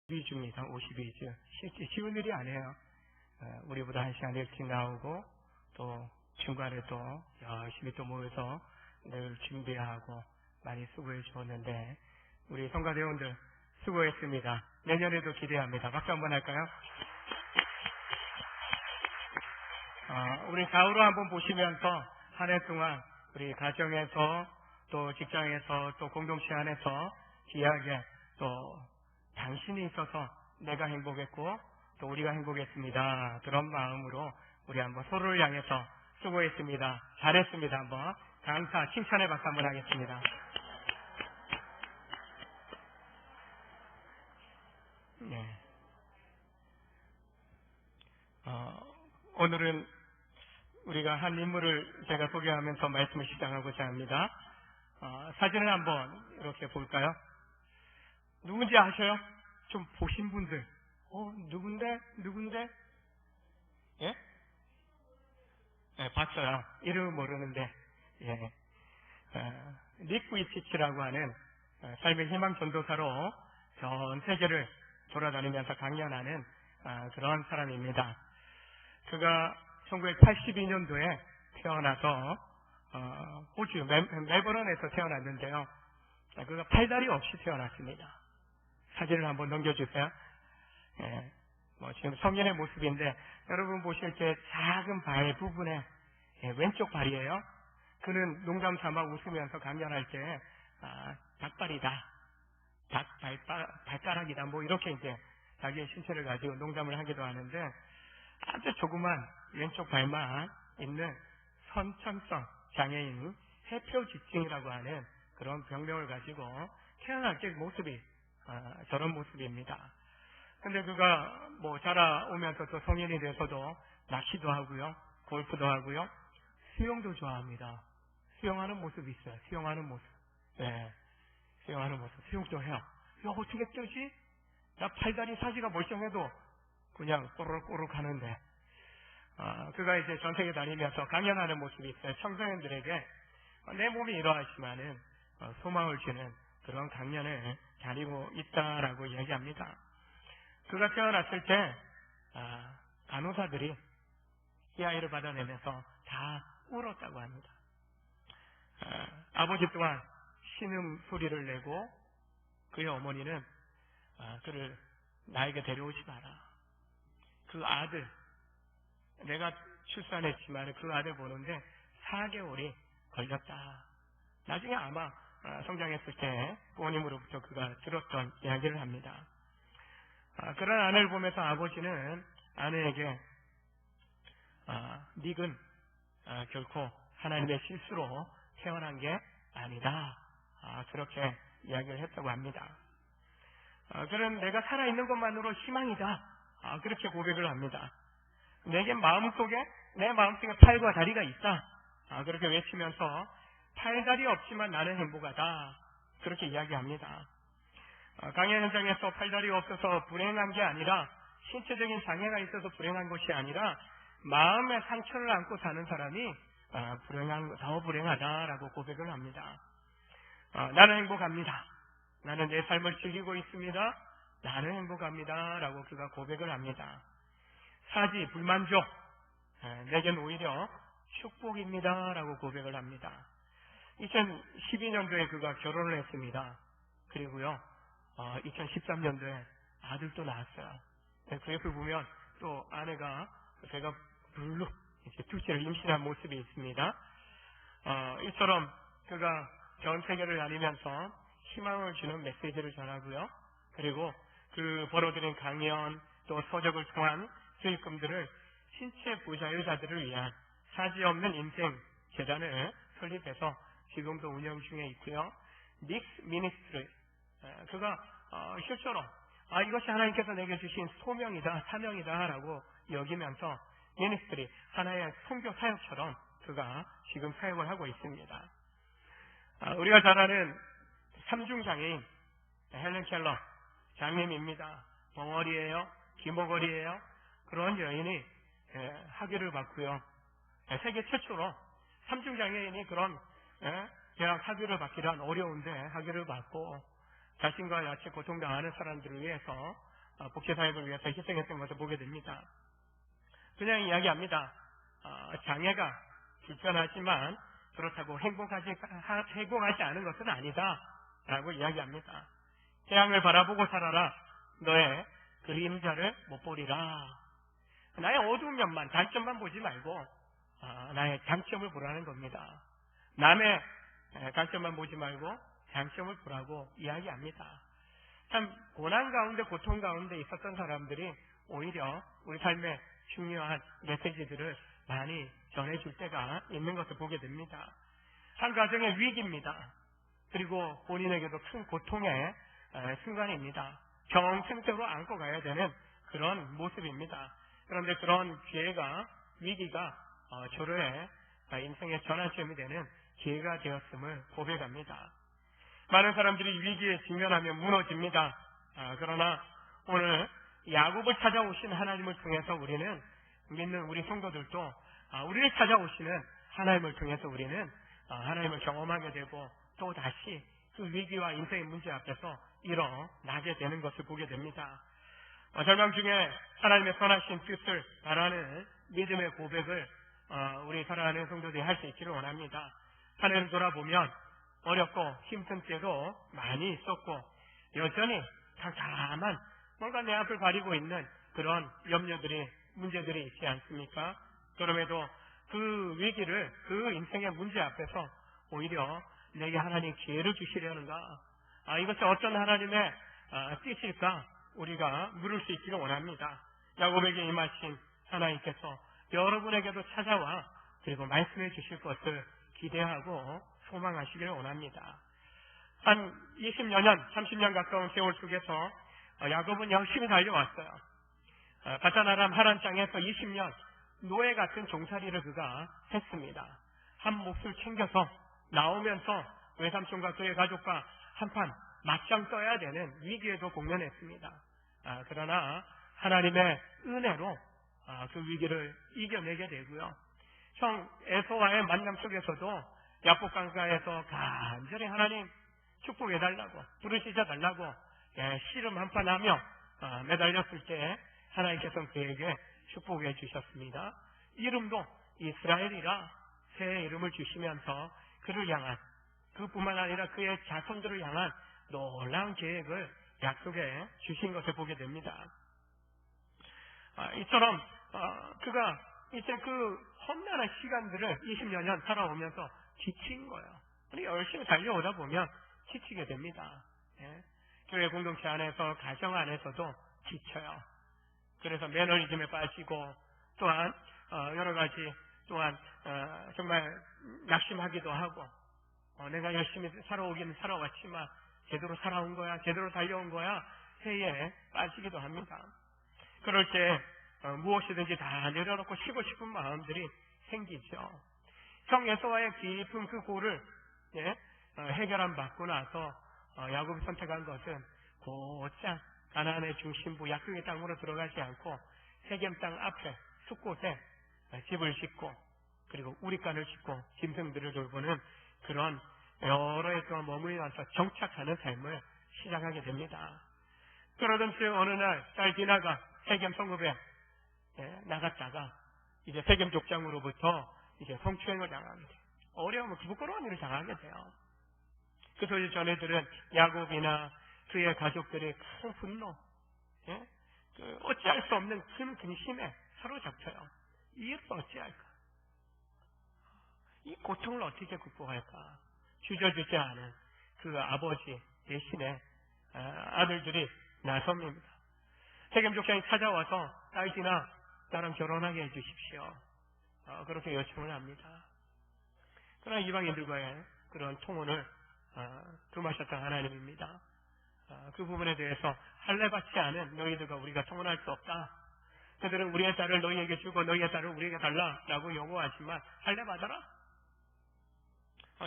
52주입니다. 52주. 실제 쉬운 일이 아니에요. 우리보다 1시간 일찍 나오고 또 중간에 또 열심히 또 모여서 늘 준비하고 많이 수고해 주었는데 우리 성가대원들 수고했습니다. 내년에도 기대합니다. 박수 한번 할까요? 우리 좌우로 한번 보시면서 한 해 동안 우리 가정에서 또 직장에서 또 공동체 안에서 귀하게 또 당신이 있어서 내가 행복했고 또 우리가 행복했습니다. 그런 마음으로 우리 한번 서로를 향해서 수고했습니다. 잘했습니다. 한번 감사 칭찬의 박수 한번 하겠습니다. 네. 오늘은 우리가 한 인물을 제가 소개하면서 말씀을 시작하고자 합니다. 사진을 한번 이렇게 볼까요? 누군지 아셔요? 좀 보신 분들. 누군데? 예? 네, 봤어요. 이름은 모르는데, 예. 닉 부이치치라고 하는 삶의 희망 전도사로 전 세계를 돌아다니면서 강연하는 그런 사람입니다. 그가 1982년도에 태어나서 호주 멜버른에서 태어났는데요. 그가 팔다리 없이 태어났습니다. 사진을 한번 넘겨주세요. 예, 지금 성인의 모습인데 여러분 보실 때 작은 발 부분에 왼쪽 발이에요. 그는 농담 삼아 웃으면서 강연할 때 닭발이다, 발가락이다 이렇게 이제 자기의 신체를 가지고 농담을 하기도 하는데 아주 조그만 왼쪽 발만 있는 선천성 장애인 해표지증이라고 하는 그런 병명을 가지고 태어날 때 모습이 저런 모습입니다. 근데 그가 자라오면서 또 성인이 돼서도 낚시도 하고요, 골프도 하고요, 수영도 좋아합니다. 수영하는 모습이 있어요. 수영하는 모습. 네, 수영하는 모습. 수영도 해요. 야, 어떻게 뜨지? 나 팔다리 사지가 멀쩡해도 그냥 꼬르륵 하는데 그가 이제 전 세계 다니면서 강연하는 모습이 있어요. 청소년들에게 내 몸이 이러하지만은 소망을 주는 그런 강연을 다니고 있다라고 이야기합니다. 그가 태어났을 때 간호사들이 이 아이를 받아내면서 다 울었다고 합니다. 아버지 또한 신음 소리를 내고 그의 어머니는 그를 나에게 데려오지 마라. 그 아들, 내가 출산했지만 그 아들 보는데 4개월이 걸렸다. 나중에 아마 성장했을 때 부모님으로부터 그가 들었던 이야기를 합니다. 그런 아내를 보면서 아버지는 아내에게 닉은 결코 하나님의 실수로 태어난 게 아니다. 그렇게 이야기를 했다고 합니다. 그런 내가 살아있는 것만으로 희망이다. 그렇게 고백을 합니다. 내 마음속에 팔과 다리가 있다. 그렇게 외치면서 팔다리 없지만 나는 행복하다. 그렇게 이야기합니다. 강연 현장에서 팔다리가 없어서 불행한 게 아니라 신체적인 장애가 있어서 불행한 것이 아니라 마음의 상처를 안고 사는 사람이 더 불행하다라고 고백을 합니다. 나는 행복합니다. 나는 내 삶을 즐기고 있습니다. 나는 행복합니다. 라고 그가 고백을 합니다. 사지, 불만족, 내겐 오히려 축복입니다. 라고 고백을 합니다. 2012년도에 그가 결혼을 했습니다. 그리고요, 2013년도에 아들도 낳았어요. 그 옆에 보면 또 아내가 배가 불룩 이제 둘째를 임신한 모습이 있습니다. 이처럼 그가 전 세계를 다니면서 희망을 주는 메시지를 전하고요. 그리고 그 벌어들인 강연 또 서적을 통한 수익금들을 신체 부자유자들을 위한 사지 없는 인생 재단을 설립해서 지금도 운영 중에 있고요. 닉스 미니스트리, 그가 실제로 이것이 하나님께서 내게 주신 소명이다, 사명이다 라고 여기면서 미니스트리, 하나의 선교 사역처럼 그가 지금 사역을 하고 있습니다. 우리가 잘 아는 삼중장애인 헬렌 켈러 장님입니다. 벙어리예요, 기머거리예요. 그런 여인이 학위를 받고요. 세계 최초로 삼중장애인이 그런 대학 학위를 받기란 어려운데 학위를 받고 자신과 같이 고통당하는 사람들을 위해서 복제사역을 위해서 희생했던 것을 보게 됩니다. 그냥 이야기합니다. 장애가 불편하지만 그렇다고 행복하지 않은 것은 아니다 라고 이야기합니다. 태양을 바라보고 살아라. 너의 그림자를 못 보리라. 나의 어두운 면만, 단점만 보지 말고 나의 장점을 보라는 겁니다. 남의 단점만 보지 말고 장점을 보라고 이야기합니다. 참 고난 가운데, 고통 가운데 있었던 사람들이 오히려 우리 삶의 중요한 메시지들을 많이 전해줄 때가 있는 것을 보게 됩니다. 한 가정의 위기입니다. 그리고 본인에게도 큰 고통의 순간입니다. 평생대로 안고 가야 되는 그런 모습입니다. 그런데 그런 위기가 저로의 인생의 전환점이 되는 기회가 되었음을 고백합니다. 많은 사람들이 위기에 직면하면 무너집니다. 그러나 오늘 야곱을 찾아오신 하나님을 통해서 우리는 믿는 우리 성도들도 우리를 찾아오시는 하나님을 통해서 우리는 하나님을 경험하게 되고 또 다시 그 위기와 인생의 문제 앞에서 일어나게 되는 것을 보게 됩니다. 절망 중에 하나님의 선하신 뜻을 바라는 믿음의 고백을 우리 사랑하는 성도들이 할 수 있기를 원합니다. 하늘을 돌아보면 어렵고 힘든 때도 많이 있었고 여전히 다만 뭔가 내 앞을 가리고 있는 그런 염려들이, 문제들이 있지 않습니까? 그럼에도 그 위기를, 그 인생의 문제 앞에서 오히려 내게 하나님 기회를 주시려는가? 이것이 어떤 하나님의 뜻일까? 우리가 물을 수 있기를 원합니다. 야곱에게 임하신 하나님께서 여러분에게도 찾아와 그리고 말씀해 주실 것을 기대하고 소망하시기를 원합니다. 한 20여 년, 30년 가까운 세월 속에서 야곱은 열심히 달려왔어요. 가나안 아람 하란 땅에서 20년 노예 같은 종살이를 그가 했습니다. 한 몫을 챙겨서 나오면서 외삼촌과 그의 가족과 한판 맞짱 떠야 되는 위기에도 공면했습니다. 그러나 하나님의 은혜로 그 위기를 이겨내게 되고요. 형 에서와의 만남 속에서도 야복 강가에서 간절히 하나님 축복해달라고, 부르시셔달라고 씨름 한판 하며 매달렸을 때 하나님께서 그에게 축복해 주셨습니다. 이름도 이스라엘이라 새 이름을 주시면서 그를 향한, 그뿐만 아니라 그의 자손들을 향한 놀라운 계획을 약속해 주신 것을 보게 됩니다. 이처럼 그가 이제 그 험난한 시간들을 20여 년 살아오면서 지친 거예요. 열심히 달려오다 보면 지치게 됩니다. 교회 공동체 안에서, 가정 안에서도 지쳐요. 그래서 매너리즘에 빠지고 또한 여러 가지 또한 정말 낙심하기도 하고 내가 열심히 살아왔지만 제대로 살아온 거야, 제대로 달려온 거야 회의에 빠지기도 합니다. 그럴 때 무엇이든지 다 내려놓고 쉬고 싶은 마음들이 생기죠. 형 에서와의 깊은 그 고를 해결함 받고 나서 야곱이 선택한 것은 곧장 가나안의 중심부 약속의 땅으로 들어가지 않고 세겜 땅 앞에 숲곳에 집을 짓고 그리고 우리간을 짓고 짐승들을 돌보는 그런 여러 해 동안 머무르면서 정착하는 삶을 시작하게 됩니다. 그러던 중 어느 날 딸 디나가 세겜 성읍에 나갔다가 이제 세겜 족장으로부터 이제 성추행을 당하게 돼요. 어려움을, 부끄러운 일을 당하게 돼요. 그 소리를 전해 들은 야곱이나 그의 가족들이 큰 분노, 어찌할 수 없는 큰 근심에 사로잡혀요. 이것을 어찌할까? 이 고통을 어떻게 극복할까? 주저주지 않은 그 아버지 대신에 아들들이 나섭니다. 세겜 족장이 찾아와서 딸기나 나랑 결혼하게 해주십시오. 그렇게 요청을 합니다. 그러나 이방인들과의 그런 통혼을 금하셨던 하나님입니다. 그 부분에 대해서 할례받지 않은 너희들과 우리가 통혼할 수 없다. 그들은 우리의 딸을 너희에게 주고 너희의 딸을 우리에게 달라라고 요구하지만 할례받아라.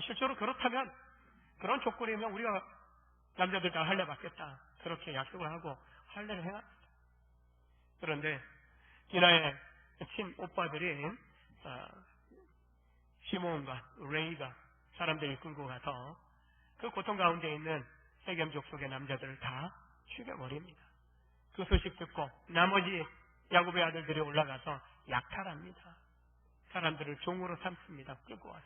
실제로 그렇다면, 그런 조건이면 우리가 남자들 다 할례받겠다. 그렇게 약속을 하고 할례를 해놨습니다. 그런데 디나의 친오빠들인 시몬과 레이가 사람들이 끌고 가서 그 고통 가운데 있는 세겜 족속의 남자들을 다 죽여버립니다. 그 소식 듣고 나머지 야곱의 아들들이 올라가서 약탈합니다. 사람들을 종으로 삼습니다. 끌고 와서.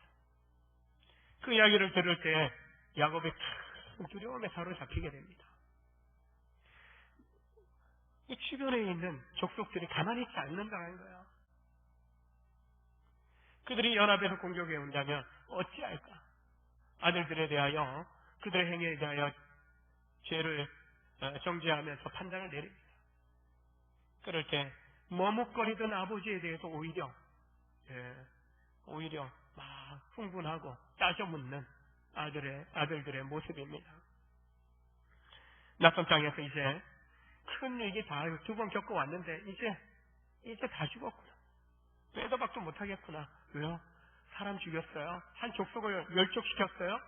그 이야기를 들을 때 야곱이 큰 두려움에 사로잡히게 됩니다. 이 주변에 있는 족속들이 가만히 있지 않는다는 거예요. 그들이 연합해서 공격해 온다면 어찌할까? 아들들에 대하여 그들의 행위에 대하여 죄를 정죄하면서 판단을 내립니다. 그럴 때 머뭇거리던 아버지에 대해서 오히려 막 흥분하고 따져 묻는 아들들의 모습입니다. 낯선 땅에서 이제 큰 위기 다 2번 겪어왔는데 이제 다 죽었구나. 빼도 박도 못하겠구나. 왜요? 사람 죽였어요. 한 족속을 멸족시켰어요.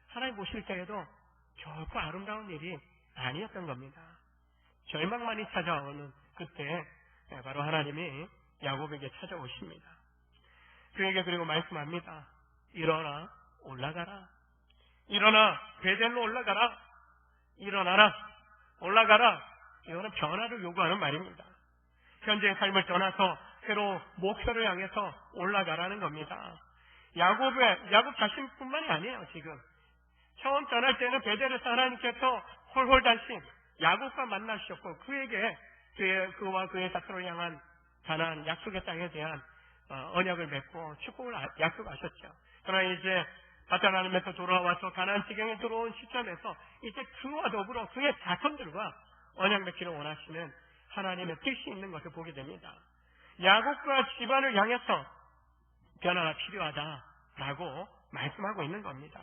하나님 보실 때에도 결코 아름다운 일이 아니었던 겁니다. 절망만이 찾아오는 그때 바로 하나님이 야곱에게 찾아오십니다. 그에게 그리고 말씀합니다. 일어나 올라가라. 일어나 베델로 올라가라. 일어나라 올라가라. 이거는 변화를 요구하는 말입니다. 현재의 삶을 떠나서 새로 목표를 향해서 올라가라는 겁니다. 야곱 자신뿐만이 아니에요. 지금 처음 떠날 때는 베델에서 하나님께서 홀홀단신 야곱과 만나셨고 그에게 그와 그의 자손을 향한 가나안 약속의 땅에 대한 언약을 맺고 축복을 약속하셨죠. 그러나 이제 바다나름에서 돌아와서 가나안 지경에 들어온 시점에서 이제 그와 더불어 그의 자손들과 언약 맺기를 원하시는 하나님의 뜻이 있는 것을 보게 됩니다. 야곱과 집안을 향해서 변화가 필요하다라고 말씀하고 있는 겁니다.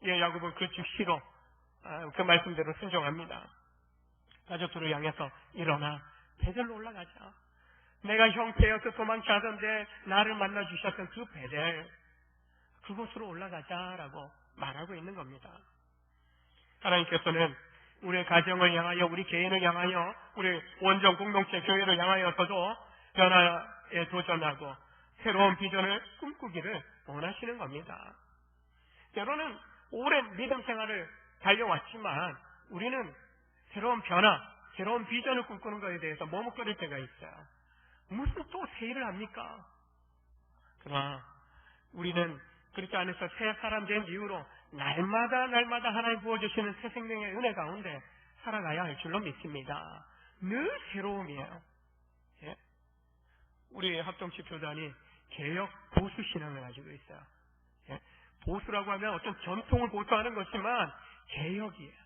예, 야곱은 그 즉시로 그 말씀대로 순종합니다. 가족들을 향해서 일어나 베델로 올라가자. 내가 형태여서 도망치 하던데 나를 만나주셨던 그 베델 그곳으로 올라가자라고 말하고 있는 겁니다. 하나님께서는 우리의 가정을 향하여 우리 개인을 향하여 우리 원정 공동체 교회를 향하여서도 변화에 도전하고 새로운 비전을 꿈꾸기를 원하시는 겁니다. 때로는 오랜 믿음 생활을 달려왔지만 우리는 새로운 변화, 새로운 비전을 꿈꾸는 것에 대해서 머뭇거릴 때가 있어요. 무슨 또 새 일을 합니까? 그러나 우리는 그렇지 않아서 새 사람 된 이후로 날마다 하나님 부어주시는 새 생명의 은혜 가운데 살아가야 할 줄로 믿습니다. 늘 새로움이에요. 예? 우리 합동치 교단이 개혁 보수 신앙을 가지고 있어요. 예? 보수라고 하면 어떤 전통을 보수하는 것이지만 개혁이에요.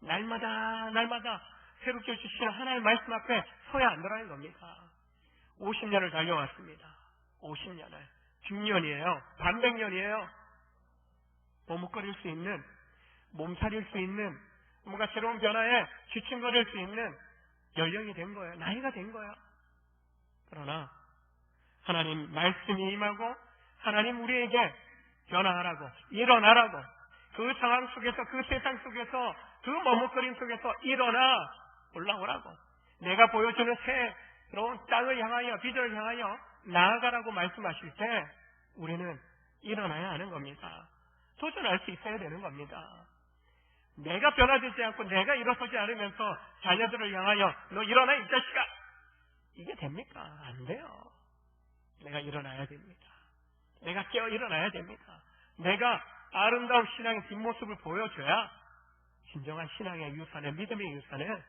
날마다 새롭게 주시는 하나님의 말씀 앞에 서야 한다는 겁니다. 50년을 달려왔습니다. 50년을. 6년이에요. 반백년이에요. 머뭇거릴 수 있는, 몸살일 수 있는, 뭔가 새로운 변화에 귀층거릴 수 있는 연령이 된 거예요. 나이가 된 거예요. 그러나 하나님 말씀이 임하고 하나님 우리에게 변화하라고, 일어나라고, 그 상황 속에서, 그 세상 속에서, 그 머뭇거림 속에서 일어나 올라오라고, 내가 보여주는 새로운 땅을 향하여, 비전을 향하여 나아가라고 말씀하실 때 우리는 일어나야 하는 겁니다. 도전할 수 있어야 되는 겁니다. 내가 변화되지 않고 내가 일어서지 않으면서 자녀들을 향하여 너 일어나 이 자식아, 이게 됩니까? 안 돼요. 내가 일어나야 됩니다. 내가 깨어 일어나야 됩니다. 내가 아름다운 신앙의 뒷모습을 보여줘야 진정한 신앙의 유산을, 믿음의 유산을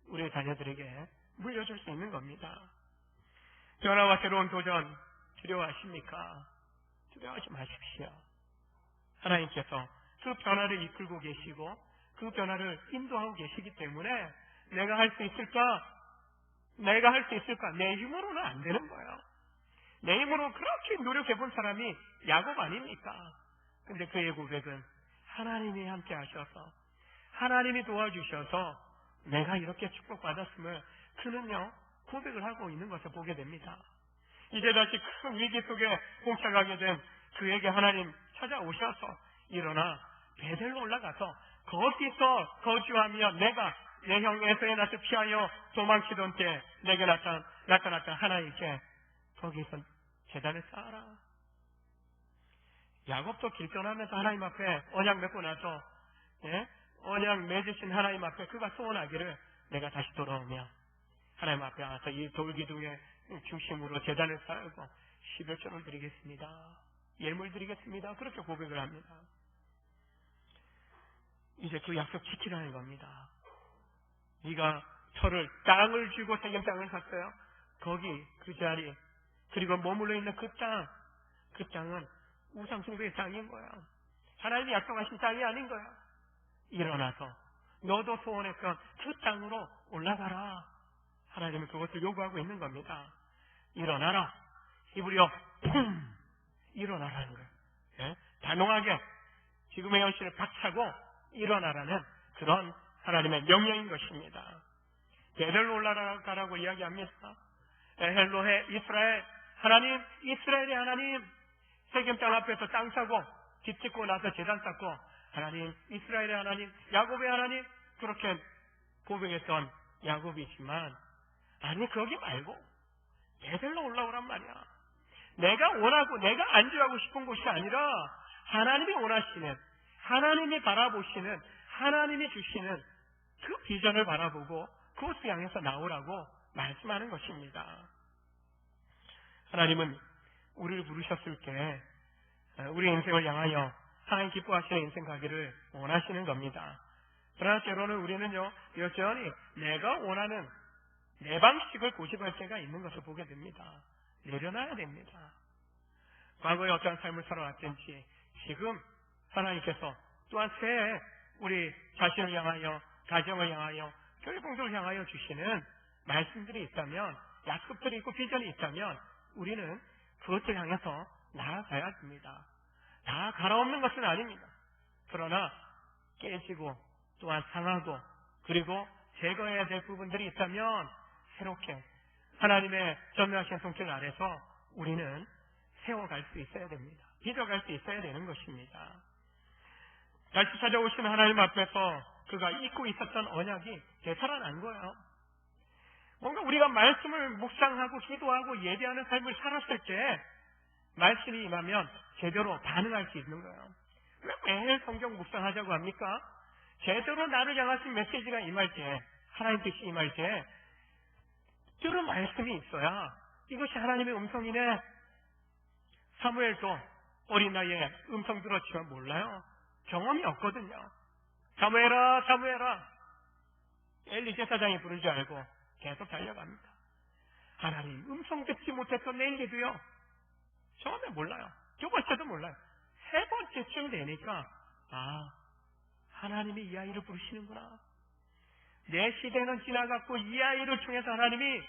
우리 자녀들에게 물려줄 수 있는 겁니다. 변화와 새로운 도전 두려워하십니까? 두려워하지 마십시오. 하나님께서 그 변화를 이끌고 계시고 그 변화를 인도하고 계시기 때문에 내가 할 수 있을까? 내 힘으로는 안 되는 거예요. 내 힘으로 그렇게 노력해본 사람이 야곱 아닙니까? 근데 그의 고백은 하나님이 함께 하셔서, 하나님이 도와주셔서 내가 이렇게 축복받았음을 그는요 고백을 하고 있는 것을 보게 됩니다. 이제 다시 큰 위기 속에 봉착하게 된 그에게 하나님 찾아오셔서 일어나 베델로 올라가서 거기서 거주하며 내가 내 형 에서의 낯을 피하여 도망치던 때 내게 나타났던 하나님께 거기서 제단을 쌓아라. 야곱도 길 떠나면서 하나님 앞에 언약 맺고 나서 언약 맺으신 하나님 앞에 그가 소원하기를 내가 다시 돌아오면 하나님 앞에 와서 이 돌기둥의 중심으로 제단을 쌓고 11조를 드리겠습니다. 예물 드리겠습니다. 그렇게 고백을 합니다. 이제 그 약속 지키라는 겁니다. 네가 땅을 주고 세겜 땅을 샀어요. 거기 그 자리 그리고 머물러 있는 그 땅은 우상숭배의 땅인 거야. 하나님이 약속하신 땅이 아닌 거야. 일어나서 너도 소원했던 그 땅으로 올라가라. 하나님은 그것을 요구하고 있는 겁니다. 일어나라. 히브리어 일어나라는 거예요. 예? 단호하게 지금의 현실을 박차고 일어나라는 그런 하나님의 명령인 것입니다. 베델로 올라가라고 이야기합니다. 엘로헤 이스라엘 하나님, 이스라엘의 하나님, 세겜 땅 앞에서 땅 사고 집 짓고 나서 제단 쌓고 하나님, 이스라엘의 하나님, 야곱의 하나님 그렇게 고백했던 야곱이지만 아니 거기 말고 베델로 올라오란 말이야. 내가 원하고 내가 안주하고 싶은 곳이 아니라 하나님이 원하시는, 하나님이 바라보시는, 하나님이 주시는 그 비전을 바라보고 그것을 향해서 나오라고 말씀하는 것입니다. 하나님은 우리를 부르셨을 때 우리 인생을 향하여 하나님 기뻐하시는 인생 가기를 원하시는 겁니다. 그러나 때로는 우리는요 여전히 내가 원하는 내 방식을 고집할 때가 있는 것을 보게 됩니다. 내려놔야 됩니다. 과거에 어떠한 삶을 살아왔든지 지금 하나님께서 또한 새해 우리 자신을 향하여, 가정을 향하여, 교회공동을 향하여 주시는 말씀들이 있다면, 약속들이 있고 비전이 있다면 우리는 그것을 향해서 나아가야 됩니다. 다 갈아엎는 것은 아닙니다. 그러나 깨지고 또한 상하고 그리고 제거해야 될 부분들이 있다면 새롭게 하나님의 전능하신 손길 아래서 우리는 세워갈 수 있어야 됩니다. 빚어갈 수 있어야 되는 것입니다. 다시 찾아오신 하나님 앞에서 그가 잊고 있었던 언약이 되살아난 거예요. 뭔가 우리가 말씀을 묵상하고 기도하고 예배하는 삶을 살았을 때 말씀이 임하면 제대로 반응할 수 있는 거예요. 왜 매일 성경 묵상하자고 합니까? 제대로 나를 향하신 메시지가 임할 때, 하나님 뜻이 임할 때 들은 말씀이 있어야 이것이 하나님의 음성이네. 사무엘도 어린 나이에 음성 들었지만 몰라요. 경험이 없거든요. 사무엘아 사무엘아 엘리 제사장이 부른 줄 알고 계속 달려갑니다. 하나님 음성 듣지 못했던 엘리도요 처음에 몰라요. 두 번째도 몰라요. 세 번째쯤 되니까 하나님이 이 아이를 부르시는구나. 내 시대는 지나갔고 이 아이를 통해서 하나님이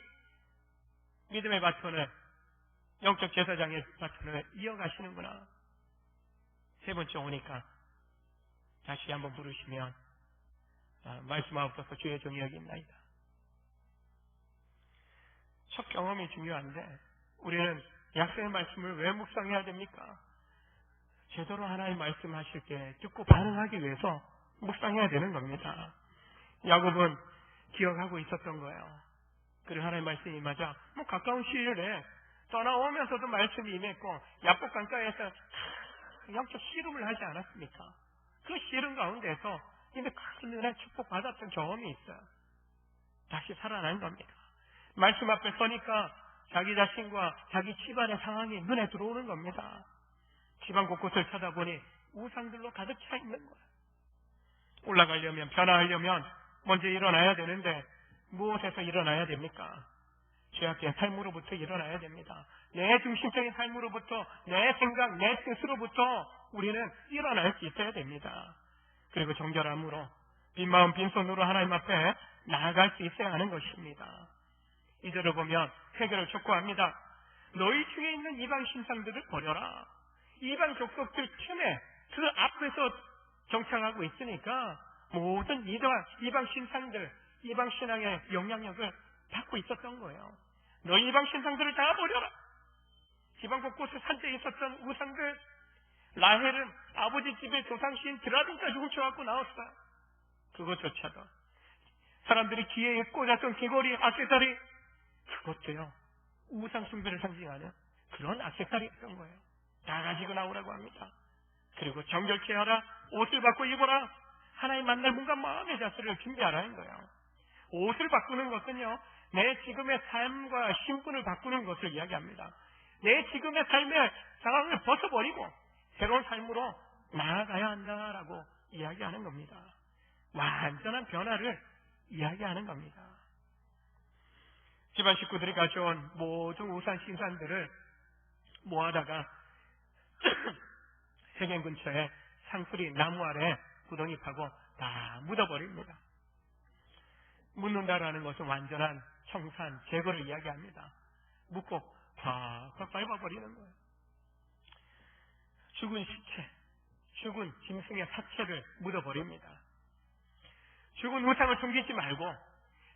믿음의 바톤을, 영적 제사장의 바톤을 이어가시는구나. 세 번째 오니까 다시 한번 부르시면 말씀하옵소서 주의 종이 여기 있나이다. 첫 경험이 중요한데 우리는 약속의 말씀을 왜 묵상해야 됩니까? 제대로 하나님 말씀하실 때 듣고 반응하기 위해서 묵상해야 되는 겁니다. 야곱은 기억하고 있었던 거예요. 그리고 하나님 말씀이 임하자 가까운 시일 내에 떠나오면서도 말씀이 임했고 야복 강가에서 영적 씨름을 하지 않았습니까? 그 씨름 가운데서 이미 큰 은혜 축복 받았던 경험이 있어요. 다시 살아난 겁니다. 말씀 앞에 서니까 자기 자신과 자기 집안의 상황이 눈에 들어오는 겁니다. 집안 곳곳을 쳐다보니 우상들로 가득 차 있는 거예요. 올라가려면, 변화하려면 먼저 일어나야 되는데 무엇에서 일어나야 됩니까? 죄악된 삶으로부터 일어나야 됩니다. 내 중심적인 삶으로부터, 내 생각, 내 뜻으로부터 우리는 일어날 수 있어야 됩니다. 그리고 정결함으로, 빈마음 빈손으로 하나님 앞에 나아갈 수 있어야 하는 것입니다. 이절을 보면 회개를 촉구합니다. 너희 중에 있는 이방 신상들을 버려라. 이방 족속들 틈에 그 앞에서 정착하고 있으니까 모든 이방 신상들, 이방 신앙의 영향력을 받고 있었던 거예요. 너희 이방 신상들을 다 버려라. 지방 곳곳에 산재에 있었던 우상들, 라헬은 아버지 집의 조상신 드라딘까지 훔쳐갖고 나왔어요. 그것조차도 사람들이 귀에 꽂았던 귀걸이, 액세서리, 그것도요 우상 숭배를 상징하는 그런 액세서리였던 거예요. 다 가지고 나오라고 합니다. 그리고 정결케 하라. 옷을 받고 입어라. 하나님 만날 뭔가 마음의 자세를 준비하라는 거예요. 옷을 바꾸는 것은요, 내 지금의 삶과 신분을 바꾸는 것을 이야기합니다. 내 지금의 삶의 상황을 벗어버리고 새로운 삶으로 나아가야 한다라고 이야기하는 겁니다. 완전한 변화를 이야기하는 겁니다. 집안 식구들이 가져온 모든 우산 신산들을 모아다가 세겜 근처에 상수리 나무 아래 구덩이 파고 다 묻어버립니다. 묻는다라는 것은 완전한 청산, 제거를 이야기합니다. 묻고 팍팍 밟아버리는 거예요. 죽은 시체, 죽은 짐승의 사체를 묻어버립니다. 죽은 우상을 숨기지 말고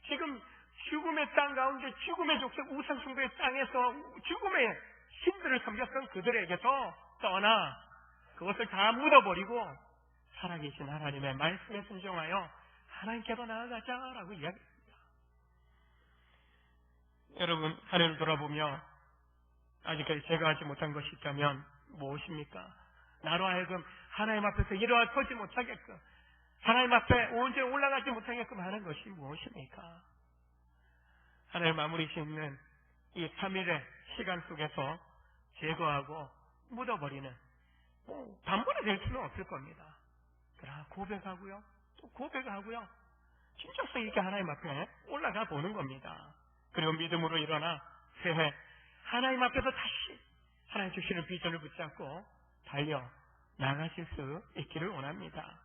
지금 죽음의 땅 가운데 죽음의 족속 우상 숭배의 땅에서 죽음의 신들을 섬겼던 그들에게서 떠나 그것을 다 묻어버리고 살아계신 하나님의 말씀에 순종하여 하나님께로 나아가자라고 이야기합니다. 여러분, 한 해를 돌아보며 아직까지 제가 하지 못한 것이 있다면 무엇입니까? 나로 하여금 하나님 앞에서 일어서지 못하게끔, 하나님 앞에 온전히 올라가지 못하게끔 하는 것이 무엇입니까? 하나님 마무리 짓는 이 3일의 시간 속에서 제거하고 묻어버리는, 단번에 될 수는 없을 겁니다. 그러나 고백하고요, 또 고백하고요, 진정성 있게 하나님 앞에 올라가 보는 겁니다. 그리고 믿음으로 일어나 새해 하나님 앞에서 다시 하나님 주시는 비전을 붙잡고 달려 나가실 수 있기를 원합니다.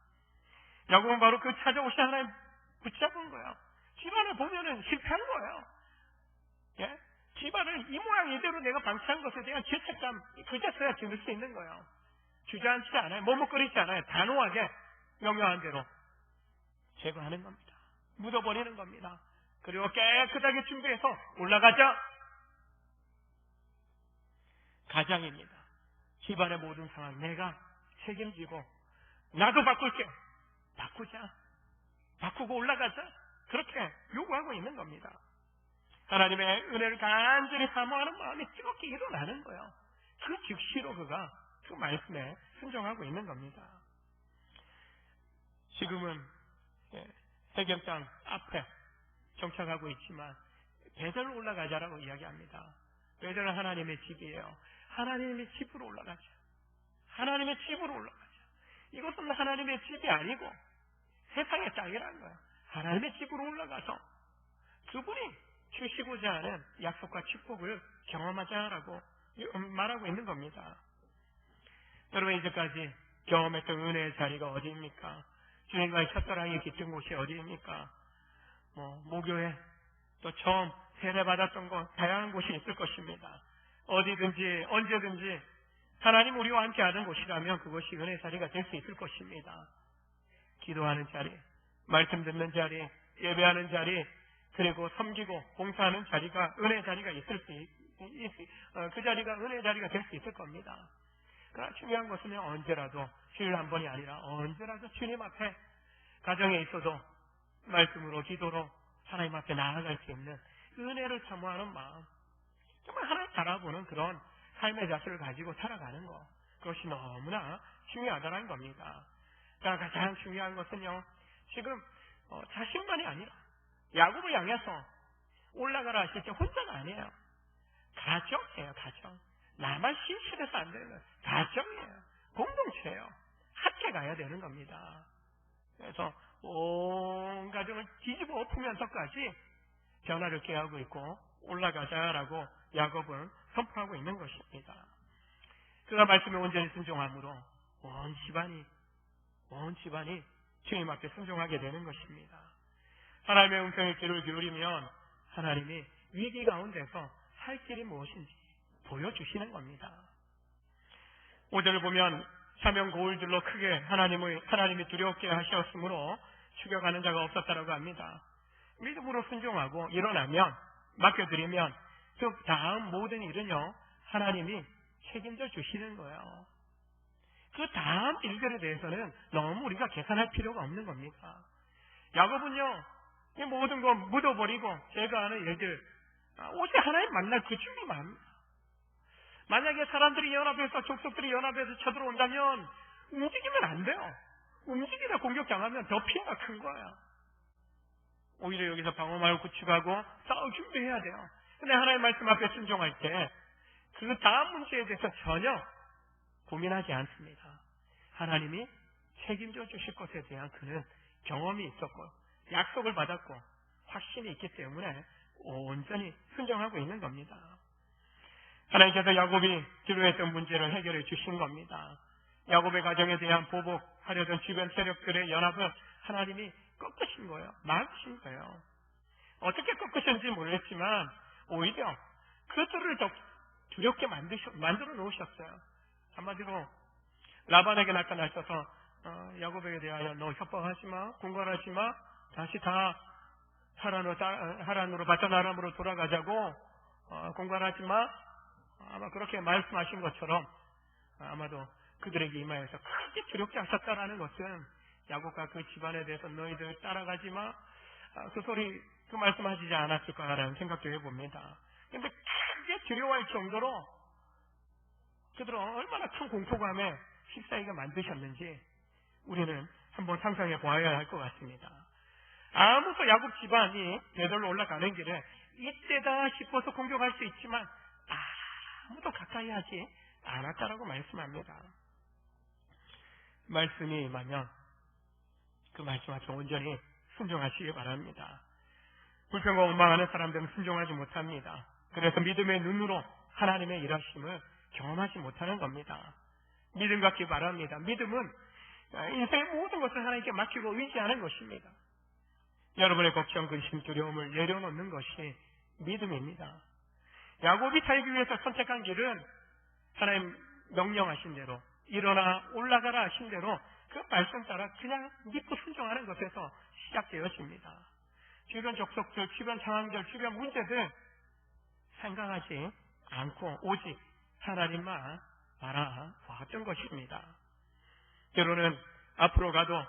야곱은 바로 그 찾아오신 하나님 붙잡은 거예요. 집안을 보면은 실패한 거예요. 예? 집안을 이 모양 이대로 내가 방치한 것에 대한 죄책감 그제서야 지을 수 있는 거예요. 주저앉지 않아요. 머뭇거리지 않아요. 단호하게 명령한 대로 제거하는 겁니다. 묻어버리는 겁니다. 그리고 깨끗하게 준비해서 올라가자. 가장입니다. 집안의 모든 상황 내가 책임지고 나도 바꿀게. 바꾸자. 바꾸고 올라가자. 그렇게 요구하고 있는 겁니다. 하나님의 은혜를 간절히 사모하는 마음이 뜨겁게 일어나는 거예요. 그 즉시로 그가 그 말씀에 순종하고 있는 겁니다. 지금은 세겜 땅 앞에 정착하고 있지만 베델로 올라가자라고 이야기합니다. 베델은 하나님의 집이에요. 하나님의 집으로 올라가자. 하나님의 집으로 올라가자. 이것은 하나님의 집이 아니고 세상의 땅이라는 거예요. 하나님의 집으로 올라가서 그분이 주시고자 하는 약속과 축복을 경험하자라고 말하고 있는 겁니다. 여러분, 이제까지 경험했던 은혜의 자리가 어디입니까? 주님과의 첫사랑이 깃든 곳이 어디입니까? 모교회 또 처음 세례받았던 곳 다양한 곳이 있을 것입니다. 어디든지 언제든지 하나님 우리와 함께 하는 곳이라면 그것이 은혜의 자리가 될 수 있을 것입니다. 기도하는 자리, 말씀 듣는 자리, 예배하는 자리, 그리고 섬기고 봉사하는 자리가 은혜의 자리가 그 자리가 은혜의 자리가 될 수 있을 겁니다. 그러나 중요한 것은 언제라도 주일 한 번이 아니라 언제라도 주님 앞에 가정에 있어도 말씀으로 기도로 하나님 앞에 나아갈 수 있는 은혜를 사모하는 마음, 정말 하나님 바라보는 그런 삶의 자세를 가지고 살아가는 것, 그것이 너무나 중요하다는 겁니다. 그러니까 가장 중요한 것은요, 지금 자신만이 아니라 야곱을 향해서 올라가라 하실 때 혼자가 아니에요. 가정이에요. 가정. 나만 신실해서 안 되는 거예요. 가정이에요. 공동체예요. 함께 가야 되는 겁니다. 그래서 온 가정을 뒤집어 엎으면서까지 변화를 꾀하고 있고 올라가자라고 야곱은 선포하고 있는 것입니다. 그가 말씀에 온전히 순종함으로 온 집안이 주님 앞에 순종하게 되는 것입니다. 하나님의 음성에 귀를 기울이면 하나님이 위기 가운데서 살 길이 무엇인지 보여주시는 겁니다. 5절을 보면 사명 고울들로 크게 하나님이 두렵게 하셨으므로 추격하는 자가 없었다라고 합니다. 믿음으로 순종하고 일어나면 맡겨드리면 그 다음 모든 일은요 하나님이 책임져 주시는 거예요. 그 다음 일들에 대해서는 너무 우리가 계산할 필요가 없는 겁니다. 야곱은요 이 모든 거 묻어버리고 제가 하는 일들 오직 하나님 만날 그 준비만 합니다. 만약에 사람들이 연합해서 족속들이 연합해서 쳐들어온다면 움직이면 안 돼요. 움직이다 공격당하면 더 피해가 큰 거예요. 오히려 여기서 방어막을 구축하고 싸울 준비해야 돼요. 근데 하나님의 말씀 앞에 순종할 때 그 다음 문제에 대해서 전혀 고민하지 않습니다. 하나님이 책임져 주실 것에 대한 그는 경험이 있었고 약속을 받았고 확신이 있기 때문에 온전히 순종하고 있는 겁니다. 하나님께서 야곱이 기도했던 문제를 해결해 주신 겁니다. 야곱의 가정에 대한 보복하려던 주변 세력들의 연합을 하나님이 꺾으신 거예요. 막으신 거예요. 어떻게 꺾으셨는지 모르겠지만 오히려 그들을 더 두렵게 만들어 놓으셨어요. 한마디로 라반에게 나타나셔서 야곱에게 대하여 너 협박하지 마, 공갈하지 마, 다시 다 하란으로 바다나람으로 돌아가자고 공갈하지 마. 아마 그렇게 말씀하신 것처럼 아마도 그들에게 임하여서 크게 두렵게 하셨다라는 것은 야곱과 그 집안에 대해서 너희들 따라가지 마. 그 말씀하시지 않았을까라는 생각도 해봅니다. 근데 크게 두려워할 정도로 그들은 얼마나 큰 공포감에 휩싸이게 만드셨는지 우리는 한번 상상해 보아야 할 것 같습니다. 아무도 야곱 집안이 베들로 올라가는 길에 이때다 싶어서 공격할 수 있지만 아무도 가까이 하지 않았다라고 말씀합니다. 말씀이 임하면 그 말씀 앞에 온전히 순종하시기 바랍니다. 불평과 원망하는 사람들은 순종하지 못합니다. 그래서 믿음의 눈으로 하나님의 일하심을 경험하지 못하는 겁니다. 믿음 갖기 바랍니다. 믿음은 인생의 모든 것을 하나님께 맡기고 의지하는 것입니다. 여러분의 걱정, 근심, 두려움을 내려놓는 것이 믿음입니다. 야곱이 살기 위해서 선택한 길은 하나님 명령하신 대로 일어나 올라가라 하신 대로 그 말씀 따라 그냥 믿고 순종하는 것에서 시작되어집니다. 주변 족속들, 주변 상황들, 주변 문제들 생각하지 않고 오직 하나님만 바라봤던 것입니다. 때로는 앞으로 가도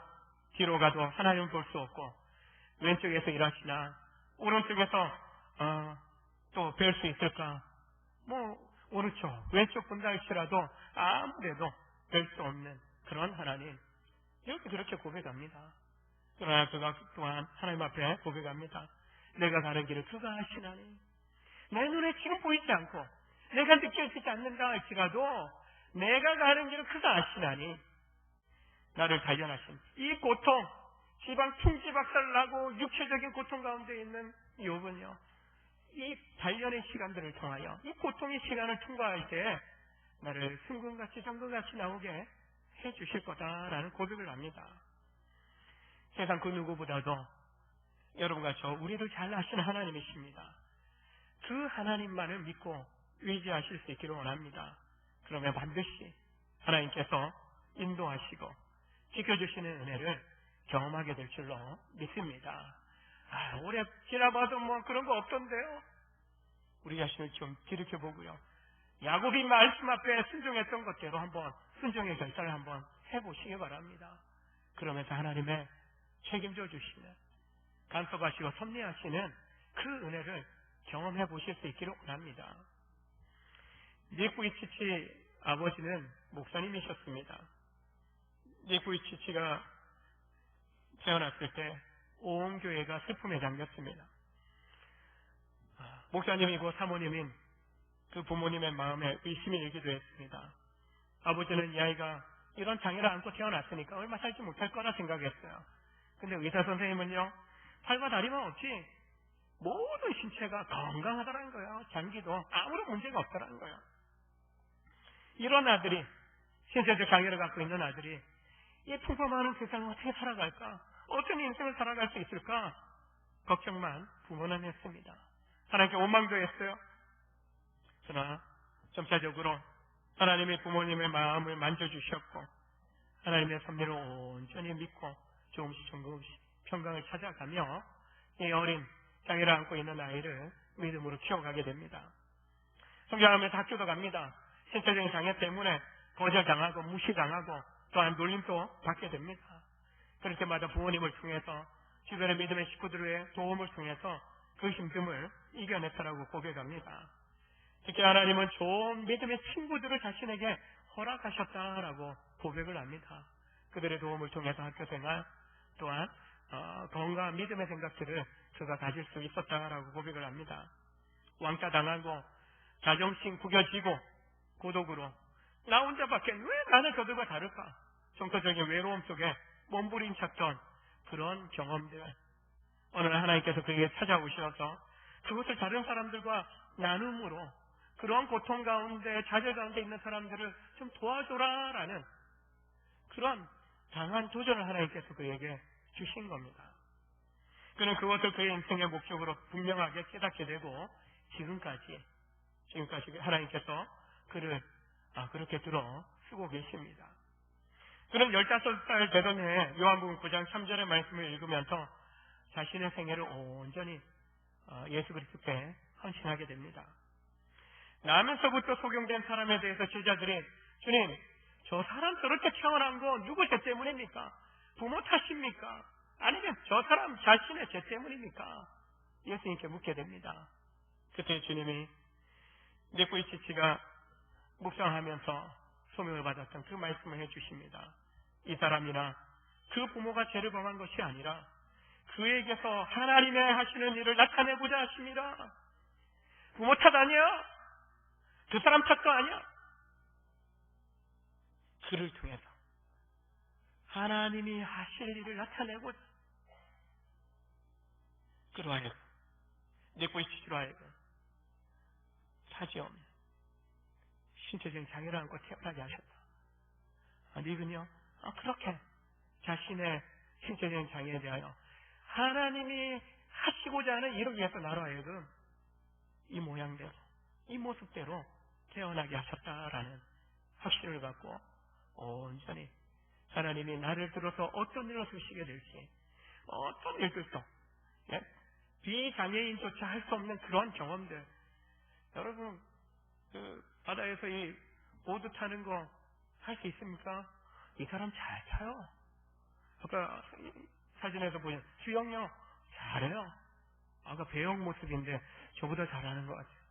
뒤로 가도 하나님을 볼 수 없고 왼쪽에서 일하시나 오른쪽에서 또 뵐 수 있을까? 오른쪽 왼쪽 본다 할지라도 아무래도 뵐 수 없는 그런 하나님, 이렇게 그렇게 고백합니다. 그러나 그가 또한 하나님 앞에 고백합니다. 내가 가는 길을 그가 아시나니, 내 눈에 지금 보이지 않고 내가 느껴지지 않는다 할지라도 내가 가는 길을 그가 아시나니, 나를 발견하신 이 고통, 지방 풍지박살 나고 육체적인 고통 가운데 있는 욥은요, 이 발견의 시간들을 통하여 이 고통의 시간을 통과할 때 나를 순금같이 정금같이 나오게 해주실 거다라는 고백을 합니다. 세상 그 누구보다도 여러분과 저 우리를 잘 아시는 하나님이십니다. 그 하나님만을 믿고 의지하실 수 있기를 원합니다. 그러면 반드시 하나님께서 인도하시고 지켜주시는 은혜를 경험하게 될 줄로 믿습니다. 오래 지나봐도 그런 거 없던데요. 우리 자신을 좀 뒤돌아보고요. 야곱이 말씀 앞에 순종했던 것대로 한번 순종의 결단을 한번 해보시기 바랍니다. 그러면서 하나님의 책임져 주시는, 간섭하시고 섭리하시는 그 은혜를 경험해 보실 수 있기를 원합니다. 니꾸이치치 아버지는 목사님이셨습니다. 니꾸이치치가 태어났을 때 온 교회가 슬픔에 잠겼습니다. 목사님이고 사모님인 그 부모님의 마음에 의심이 일기도 했습니다. 아버지는 이 아이가 이런 장애를 안고 태어났으니까 얼마 살지 못할 거라 생각했어요. 근데 의사 선생님은요, 팔과 다리만 없지 모든 신체가 건강하다는 거예요. 장기도 아무런 문제가 없다는 거예요. 이런 아들이, 신체적 장애를 갖고 있는 아들이 이 풍파많은 세상을 어떻게 살아갈까? 어떤 인생을 살아갈 수 있을까? 걱정만 부모는 했습니다. 하나님께 원망도 했어요. 그러나 점차적으로 하나님이 부모님의 마음을 만져주셨고 하나님의 섭리를 온전히 믿고 조금씩 평강을 찾아가며 이 어린 장애를 안고 있는 아이를 믿음으로 키워가게 됩니다. 성장하면서 학교도 갑니다. 신체적인 장애 때문에 거절당하고 무시당하고 또한 놀림도 받게 됩니다. 그럴 때마다 부모님을 통해서 주변의 믿음의 식구들의 도움을 통해서 그 힘듦을 이겨냈다라고 고백합니다. 특히 하나님은 좋은 믿음의 친구들을 자신에게 허락하셨다라고 고백을 합니다. 그들의 도움을 통해서 학교생활 또한 건강한 믿음의 생각들을 그가 가질 수 있었다라고 고백을 합니다. 왕따 당하고 자존심 구겨지고 고독으로 나 혼자밖에 왜 나는 저들과 다를까? 정서적인 외로움 속에 몸부림쳤던 그런 경험들, 오늘 하나님께서 그에게 찾아오셔서 그것을 다른 사람들과 나눔으로 그런 고통 가운데 좌절 가운데 있는 사람들을 좀 도와줘라라는 그런 강한 도전을 하나님께서 그에게 주신 겁니다. 그는 그것을 그의 인생의 목적으로 분명하게 깨닫게 되고 지금까지 하나님께서 그를 그렇게 들어 쓰고 계십니다. 그는 15살 되던 해 요한복음 9장 3절의 말씀을 읽으면서 자신의 생애를 온전히 예수 그리스도께 헌신하게 됩니다. 나면서부터 속용된 사람에 대해서 제자들이 주님, 저 사람 저렇게 태어난 거 누구 죄 때문입니까? 부모 탓입니까? 아니면 저 사람 자신의 죄 때문입니까? 예수님께 묻게 됩니다. 그때 주님이 니꾸이치치가 묵상하면서 소명을 받았던 그 말씀을 해주십니다. 이 사람이나 그 부모가 죄를 범한 것이 아니라 그에게서 하나님의 하시는 일을 나타내고자 하십니다. 부모 탓 아니야? 그 사람 탓도 아니야? 그를 통해서 하나님이 하실 일을 나타내고자 그로 하여금 니꾸이치치로 하여금 타지엄 신체적인 장애를 안고 태어나게 하셨다. 니은요 그렇게 자신의 신체적인 장애에 대하여 하나님이 하시고자 하는 일을 위해서 나로 하여금 이 모양대로 이 모습대로 태어나게 하셨다라는 확신을 갖고 온전히 하나님이 나를 들어서 어떤 일을 쓰시게 될지 어떤 일들도 비장애인조차 할 수 없는 그런 경험들. 여러분 바다에서 이 보드 타는 거 할 수 있습니까? 이 사람 잘 타요. 아까 사진에서 보신 수영요 잘해요. 아까 배영 모습인데 저보다 잘하는 것 같아요.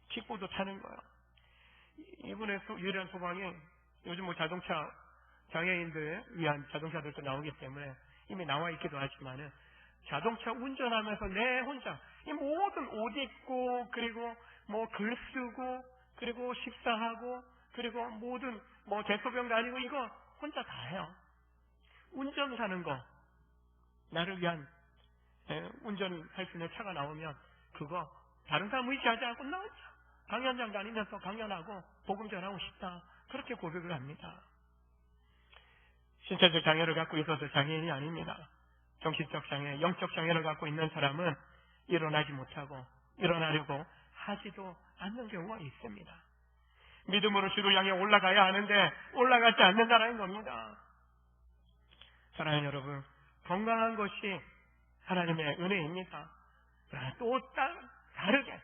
킥보드 타는 거야. 이분의 유일한 소망이 요즘 자동차 장애인들 위한 자동차들도 나오기 때문에 이미 나와 있기도 하지만은 자동차 운전하면서 내 혼자 이 모든 옷 입고 그리고 글 쓰고 그리고 식사하고 그리고 모든 대소변 가리고 이거 혼자 다 해요. 운전하는 거 나를 위한 운전할 수 있는 차가 나오면 그거 다른 사람 의지하지 않고 나 혼자 강연장 다니면서 강연하고 복음 전하고 싶다. 그렇게 고백을 합니다. 신체적 장애를 갖고 있어서 장애인이 아닙니다. 정신적 장애, 영적 장애를 갖고 있는 사람은 일어나지 못하고 일어나려고 하지도 않는 경우가 있습니다. 믿음으로 주를 향해 올라가야 하는데 올라가지 않는다는 겁니다. 사랑하는 여러분, 건강한 것이 하나님의 은혜입니다. 또 다르게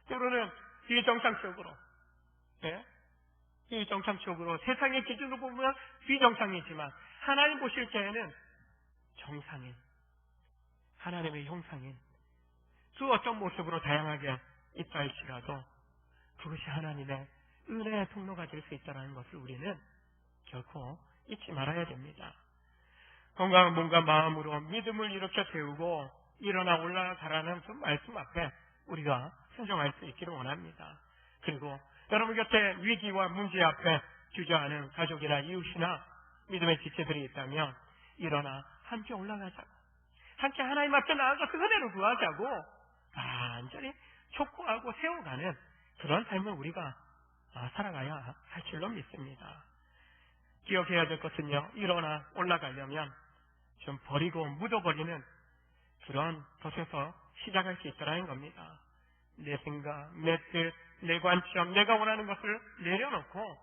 때로는 비정상적으로 비정상적으로 세상의 기준으로 보면 비정상이지만 하나님 보실 때에는 정상인, 하나님의 형상인 그 어떤 모습으로 다양하게 있다 할지라도 그것이 하나님의 은혜의 통로가 될 수 있다는 것을 우리는 결코 잊지 말아야 됩니다. 건강한 몸과 마음으로 믿음을 이렇게 세우고 일어나 올라가라는 그 말씀 앞에 우리가 순종할 수 있기를 원합니다. 그리고 여러분 곁에 위기와 문제 앞에 주저하는 가족이나 이웃이나 믿음의 지체들이 있다면 일어나 함께 올라가자고, 함께 하나님 앞에 나아가서 은혜를 구하자고 완전히 촉구하고 세워가는 그런 삶을 우리가 살아가야 할 줄로 믿습니다. 기억해야 될 것은요, 일어나 올라가려면 좀 버리고 묻어버리는 그런 것에서 시작할 수 있다는 겁니다. 내 생각, 내 뜻, 내 관점, 내가 원하는 것을 내려놓고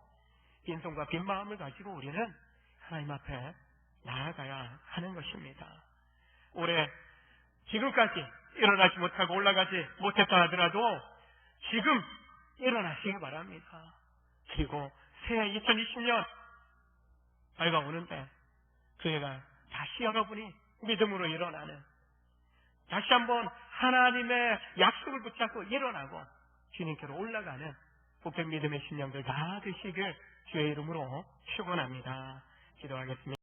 빈손과 빈 마음을 가지고 우리는 하나님 앞에 나아가야 하는 것입니다. 올해 지금까지 일어나지 못하고 올라가지 못했다 하더라도 지금 일어나시기 바랍니다. 그리고 새해 2020년 밝아오는데 그 해가 다시 여러분이 믿음으로 일어나는, 다시 한번 하나님의 약속을 붙잡고 일어나고 주님께로 올라가는 복된 믿음의 신령들 다 되시길 주의 이름으로 축원합니다. 기도하겠습니다.